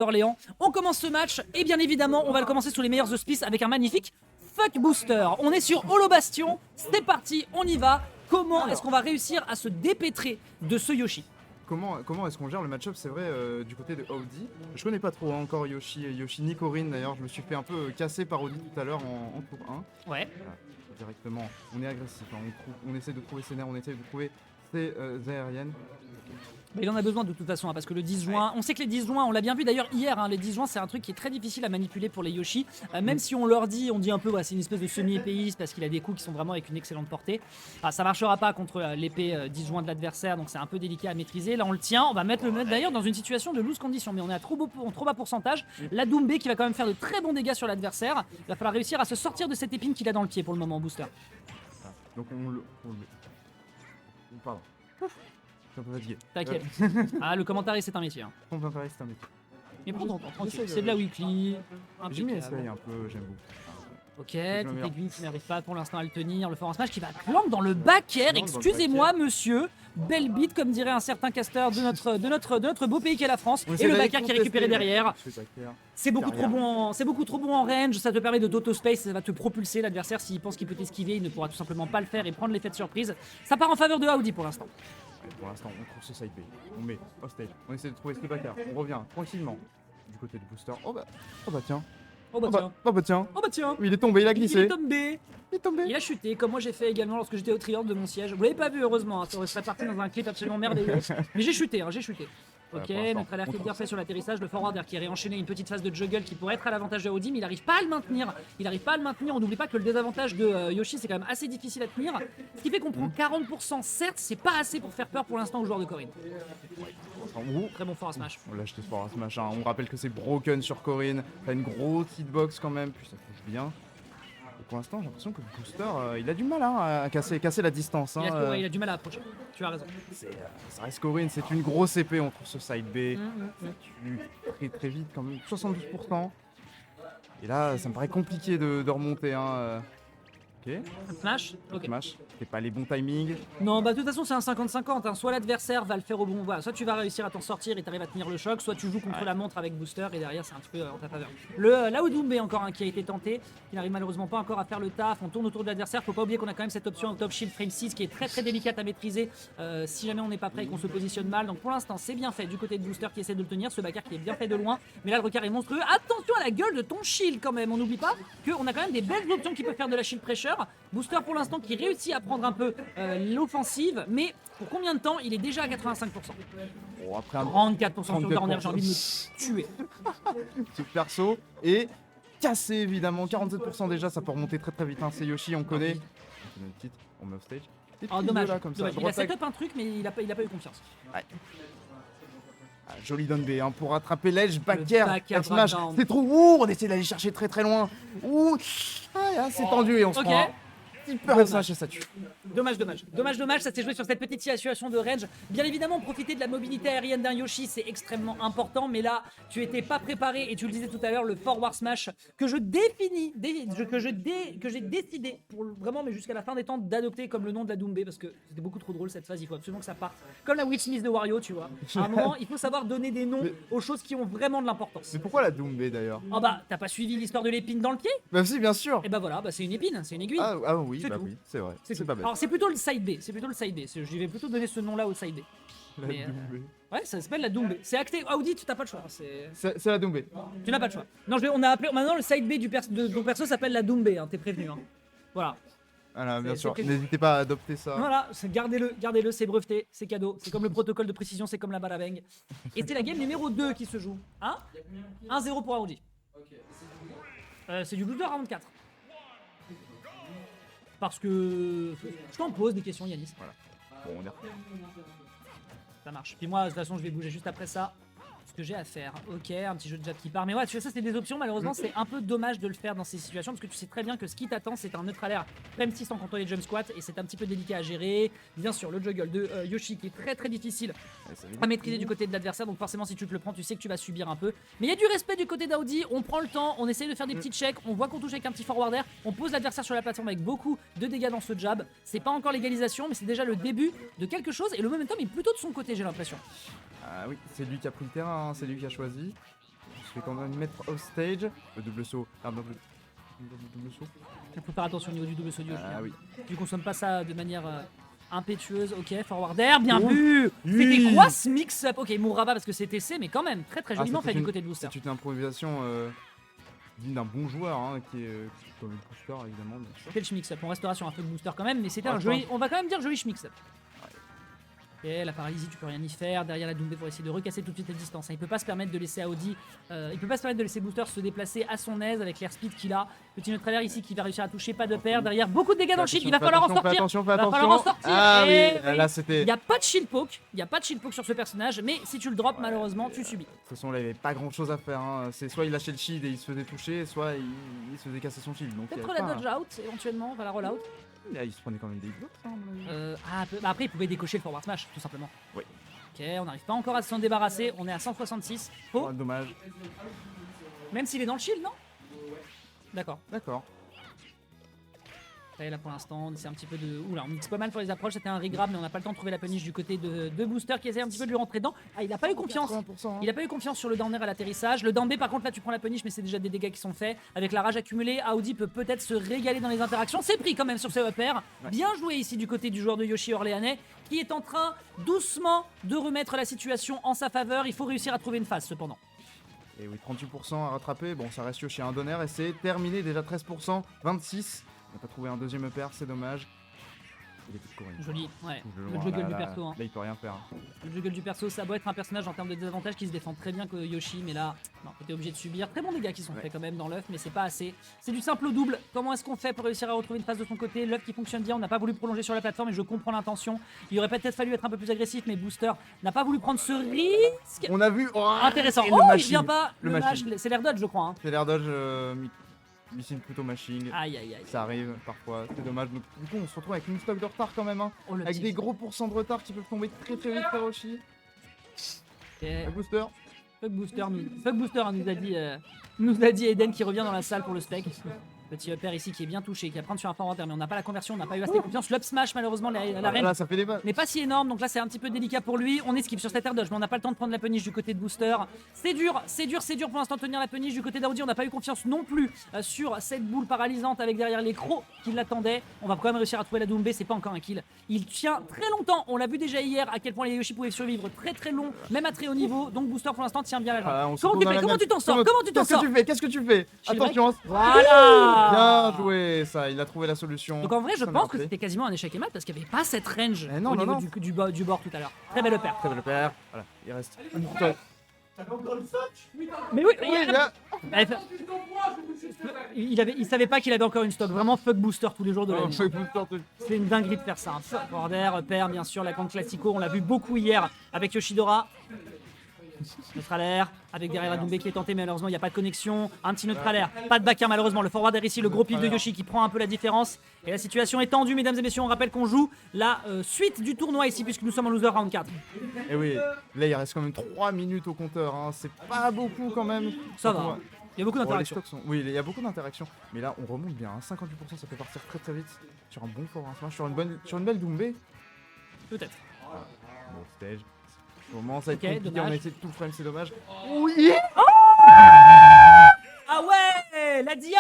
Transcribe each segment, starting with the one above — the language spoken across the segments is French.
d'Orléans. On commence ce match et bien évidemment on va le commencer sous les meilleurs auspices avec un magnifique Fuck Booster. On est sur Holo Bastion, c'est parti, on y va. Comment est-ce qu'on va réussir à se dépêtrer de ce Yoshi? Comment est-ce qu'on gère le match-up, c'est vrai, du côté de Audi. Je connais pas trop encore Yoshi ni Corinne d'ailleurs, je me suis fait un peu casser par Audi tout à l'heure en tour 1. Ouais. Directement, on est agressif, hein, on essaie de trouver ses nerfs, on essaie de trouver ses aériennes. Mais il en a besoin de toute façon, hein, parce que le 10 juin, on sait que les 10 juin, on l'a bien vu d'ailleurs hier, hein, les 10 juin c'est un truc qui est très difficile à manipuler pour les Yoshi. Même si on leur dit, on dit un peu, ouais, c'est une espèce de semi-épéiste parce qu'il a des coups qui sont vraiment avec une excellente portée. Ça marchera pas contre l'épée 10 juin de l'adversaire, donc c'est un peu délicat à maîtriser. Là on le tient, on va mettre le mettre d'ailleurs dans une situation de loose condition, mais on est à trop bas pourcentage. La Doumbé qui va quand même faire de très bons dégâts sur l'adversaire. Il va falloir réussir à se sortir de cette épine qu'il a dans le pied pour le moment, Booster. Donc on le... Pardon. Je suis un peu fatigué. T'inquiète. Ah, le commentaire c'est un métier. Hein. On va faire c'est un métier. Mais prends ton temps, tranquille. C'est de la weekly. J'ai mis essayé un peu, j'aime beaucoup. Ok, toute aiguille qui n'arrive pas pour l'instant à le tenir. Le Force Smash qui va clank dans le back air. Excusez-moi, monsieur. Belle bite, comme dirait un certain caster de notre beau pays qu'est la France. Et le back air qui est récupéré derrière. C'est beaucoup trop bon en range. Ça te permet de d'auto-space. Ça va te propulser. L'adversaire, s'il pense qu'il peut t'esquiver, il ne pourra tout simplement pas le faire et prendre l'effet de surprise. Ça part en faveur de Audi pour l'instant. Pour l'instant, on trouve ce side B. On met hostage. On essaie de trouver ce back air. On revient tranquillement du côté de Booster. Oh bah tiens. Oh bah tiens. Oh bah tiens. Oh bah tiens. Il est tombé, il a glissé. Il est tombé. Il est tombé. Il a chuté, comme moi j'ai fait également lorsque j'étais au triangle de mon siège. Vous l'avez pas vu heureusement, hein, ça serait parti dans un clip absolument merveilleux. Mais j'ai chuté, hein, j'ai chuté. Ok, notre alerte est bien fait sur l'atterrissage, le forwarder qui a réenchaîné une petite phase de juggle qui pourrait être à l'avantage de Audi, mais il n'arrive pas à le maintenir. On n'oublie pas que le désavantage de Yoshi c'est quand même assez difficile à tenir. Ce qui fait qu'on prend 40%, certes, c'est pas assez pour faire peur pour l'instant aux joueurs de Corinne. Très bon Force Smash. On l'a acheté ce Force Smash, hein. On rappelle que c'est broken sur Corinne. T'as une grosse hitbox quand même, puis ça touche bien. Et pour l'instant, j'ai l'impression que le Booster, il a du mal hein, à casser la distance. Hein. Il a du mal à approcher, tu as raison. Ça reste Corinne, c'est une grosse épée, on trouve ce side B. Ça tue très vite quand même, 72%. Et là, ça me paraît compliqué de remonter. Hein. Ok. Smash. Ok. Smash. C'est pas les bons timings. Non, bah de toute façon c'est un 50-50, hein. Soit l'adversaire va le faire au bon, voilà, soit tu vas réussir à t'en sortir et t'arrives à tenir le choc, soit tu joues contre la montre avec Booster et derrière c'est un petit peu en ta faveur. Là où Doumbé encore un qui a été tenté, qui n'arrive malheureusement pas encore à faire le taf, on tourne autour de l'adversaire, faut pas oublier qu'on a quand même cette option en top shield frame 6 qui est très délicate à maîtriser si jamais on n'est pas prêt et qu'on se positionne mal. Donc pour l'instant c'est bien fait du côté de Booster qui essaie de le tenir, ce backer qui est bien fait de loin, mais là le recart est monstrueux. Attention à la gueule de ton shield quand même, on n'oublie pas qu'on a quand même des belles options qui peuvent faire de la shield pressure. Booster pour l'instant qui réussit à prendre un peu l'offensive, mais pour combien de temps? Il est déjà à 85%. Bon, après un 34% sur dernière, j'ai envie de me tuer. Ce perso est cassé évidemment, 47% déjà, ça peut remonter très vite. Hein. C'est Yoshi, on connaît. On met le titre, on met stage. Oh, dommage, là, comme dommage. Ça, Il a setup un truc, mais il a pas eu confiance. Ouais. Ah, joli down B hein, pour rattraper l'edge, back air, smash. C'est trop. Ouh, on essaie d'aller chercher très loin. Ouh, c'est tendu et on se prend. Super smash et ça tue. Dommage, ça s'est joué sur cette petite situation de range. Bien évidemment, profiter de la mobilité aérienne d'un Yoshi, c'est extrêmement important, mais là, tu étais pas préparé et tu le disais tout à l'heure, le forward smash que j'ai décidé pour vraiment, mais jusqu'à la fin des temps, d'adopter comme le nom de la Doumbé parce que c'était beaucoup trop drôle cette phase. Il faut absolument que ça parte comme la Witch Smith de Wario, tu vois. À un moment, il faut savoir donner des noms aux choses qui ont vraiment de l'importance. Mais pourquoi la Doumbé d'ailleurs? Oh bah, t'as pas suivi l'histoire de l'épine dans le pied? Bah si, bien sûr. Et bah voilà, bah c'est une épine, c'est une aiguille. Ah oui, C'est bah tout. oui, c'est vrai. C'est pas bête. Alors c'est plutôt le side B, Je vais plutôt donner ce nom-là au side B. La Doumbé. Ouais, ça s'appelle la Doumbé. C'est acté. Audi, tu n'as pas le choix. C'est la Doumbé. Tu n'as pas le choix. Non, on a appelé. Maintenant, le side B de ton perso s'appelle la Doumbé. Hein, t'es prévenu. Hein. Voilà. Voilà, bien sûr. N'hésitez pas à adopter ça. Voilà, gardez-le, c'est breveté, c'est cadeau. C'est comme le protocole de précision, c'est comme la balabeng. Et c'est la game numéro 2 qui se joue. Hein 1-0 pour Audi. C'est du loser round 4. Parce que je t'en pose des questions, Yanis. Voilà. Bon, on est Ça marche. Puis moi, de toute façon, je vais bouger juste après ça. Ce que j'ai à faire. Ok, un petit jeu de jab qui part. Mais ouais, tu sais, ça, c'est des options. Malheureusement, c'est un peu dommage de le faire dans ces situations parce que tu sais très bien que ce qui t'attend, c'est un neutral air frame 6 sans contrôler jump squat et c'est un petit peu délicat à gérer. Bien sûr, le juggle de Yoshi qui est très difficile à maîtriser du côté de l'adversaire. Donc, forcément, si tu te le prends, tu sais que tu vas subir un peu. Mais il y a du respect du côté d'Audi. On prend le temps, on essaye de faire des petits checks. On voit qu'on touche avec un petit forward air. On pose l'adversaire sur la plateforme avec beaucoup de dégâts dans ce jab. C'est pas encore l'égalisation, mais c'est déjà le début de quelque chose. Et le momentum est plutôt de son côté, j'ai l'impression. Ah oui, c'est lui qui a pris le terrain, hein, c'est lui qui a choisi. Je vais quand même mettre off stage. Le double saut. Ah, non, double saut. Il faut faire attention au niveau du double saut du Yoshi. Ah oui. Tu consommes pas ça de manière impétueuse. Ok, forward air, bien vu. C'était quoi ce mix-up? Ok, il mourra pas parce que c'est TC, mais quand même très joliment fait du côté de Booster. C'est une improvisation digne d'un bon joueur, hein, qui est comme le Booster évidemment. Quel mix-up? On restera sur un feu de Booster quand même, mais c'était un joli. On va quand même dire joli mix-up. Ok, la paralysie, tu peux rien y faire. Derrière la Doumbé pour essayer de recasser tout de suite les distances. Il peut pas se permettre de laisser Audi, il peut pas se permettre de laisser Booster se déplacer à son aise avec l'airspeed qu'il a. Petit nœud travers ici qui va réussir à toucher, pas de paire. Derrière, beaucoup de dégâts dans le shield. Il va falloir en sortir. Attention, il va falloir en sortir. Ah oui, là c'était. Il n'y a pas de shield poke. Il n'y a pas de shield poke sur ce personnage, mais si tu le drops, malheureusement, tu subis. De toute façon, là, il n'y avait pas grand chose à faire. Hein. C'est soit il lâchait le shield et il se faisait toucher, soit il se faisait casser son shield. Peut-être la dodge out éventuellement, on va la roll out. Là, il se prenait quand même des blocs. Après, il pouvait décocher le forward smash, tout simplement. Oui. Ok, on n'arrive pas encore à s'en débarrasser. On est à 166. Oh. Oh, dommage. Même s'il est dans le shield, non? D'accord. D'accord. Là pour l'instant, on essaie un petit peu de. Oula, on mixe pas mal pour les approches. C'était un regrab, mais on n'a pas le temps de trouver la punish du côté de Booster qui essaie un petit peu de lui rentrer dedans. Ah, il n'a pas eu confiance. Il n'a pas eu confiance sur le down air à l'atterrissage. Le down B, par contre, là tu prends la punish, mais c'est déjà des dégâts qui sont faits. Avec la rage accumulée, Audi peut peut-être se régaler dans les interactions. C'est pris quand même sur ce up air. Bien joué ici du côté du joueur de Yoshi orléanais qui est en train doucement de remettre la situation en sa faveur. Il faut réussir à trouver une phase cependant. Et oui, 38% à rattraper. Bon, ça reste Yoshi un donner et c'est terminé. Déjà 13%, 26%. On n'a pas trouvé un deuxième upper, c'est dommage. Il est tout joli, ouais. Le juggle du perso. Hein. Là, il peut rien faire. Le juggle du perso, ça doit être un personnage en termes de désavantage qui se défend très bien que Yoshi, mais là, non, t'es obligé de subir. Très bons dégâts qui sont faits quand même dans l'œuf, mais c'est pas assez. C'est du simple au double. Comment est-ce qu'on fait pour réussir à retrouver une phase de son côté? L'œuf qui fonctionne bien, on n'a pas voulu prolonger sur la plateforme et je comprends l'intention. Il aurait peut-être fallu être un peu plus agressif, mais Booster n'a pas voulu prendre ce risque. On a vu. Intéressant. Oh, il vient pas. Le match, c'est l'air dodge, je crois. Hein. C'est l'air dodge. Missing plutôt mashing. Aïe aïe aïe. Ça arrive parfois, c'est dommage. Donc, du coup, on se retrouve avec une stock de retard quand même. Hein, avec des gros pourcents de retard qui peuvent tomber très vite par Yoshi. Booster. Fuck Booster nous a dit Eden qui revient dans la salle pour le spec. Petit upper ici qui est bien touché, qui va prendre sur un forward mais on n'a pas la conversion, on n'a pas eu assez de confiance. L'up smash, malheureusement, la reine n'est pas si énorme, donc là c'est un petit peu délicat pour lui. On esquive sur cette air dodge, mais on n'a pas le temps de prendre la punish du côté de Booster. C'est dur pour l'instant de tenir la punish du côté d'Audi. On n'a pas eu confiance non plus sur cette boule paralysante avec derrière les crocs qui l'attendaient. On va quand même réussir à trouver la Doumbé, c'est pas encore un kill. Il tient très longtemps, on l'a vu déjà hier à quel point les Yoshi pouvaient survivre très long, même à très haut niveau. Donc Booster pour l'instant tient bien la jambe. Comment tu t'en sors? Qu'est-ce que tu fais? Attention. Voilà. Bien joué. Ça, il a trouvé la solution. Donc en vrai, je pense que c'était quasiment un échec et mat parce qu'il n'y avait pas cette range au niveau du bord tout à l'heure. Très bel upper. Très bel upper. Voilà, il reste. T'avais encore une stock? Mais oui, il savait pas qu'il avait encore une stock. Vraiment fuck Booster tous les jours de l'année. C'est une dinguerie de faire ça. Border, upper, bien sûr, la grande classico. On l'a vu beaucoup hier avec Yoshidora. Neutral air, avec derrière la Doumbé qui est tentée, mais malheureusement il n'y a pas de connexion. Un petit neutral air, pas de back air malheureusement. Le forward air ici, le gros pif de Yoshi qui prend un peu la différence. Et la situation est tendue, mesdames et messieurs. On rappelle qu'on joue la suite du tournoi ici, puisque nous sommes en loser round 4. Et oui, là il reste quand même 3 minutes au compteur. Hein. C'est pas beaucoup quand même. Ça va. Il y a beaucoup d'interactions. Oui, il y a beaucoup d'interactions. Mais là on remonte bien. Hein. 58%, ça peut partir très vite. Sur un bon forward smash, sur une belle Doumbé. Peut-être. Bon stage. Moment, ça va être compliqué, on a essayé de tout frame, c'est dommage. Oui. Oh ah ouais, la DI,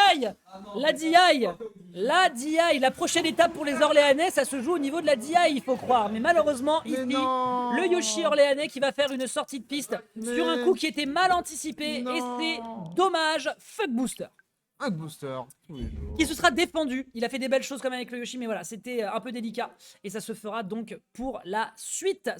la prochaine étape pour les Orléanais, ça se joue au niveau de la DI, il faut croire. Mais malheureusement, ici, le Yoshi Orléanais qui va faire une sortie de piste sur un coup qui était mal anticipé. Et c'est dommage, fuck Booster. Un Booster. Qui se sera défendu. Il a fait des belles choses quand même avec le Yoshi, mais voilà, c'était un peu délicat. Et ça se fera donc pour la suite.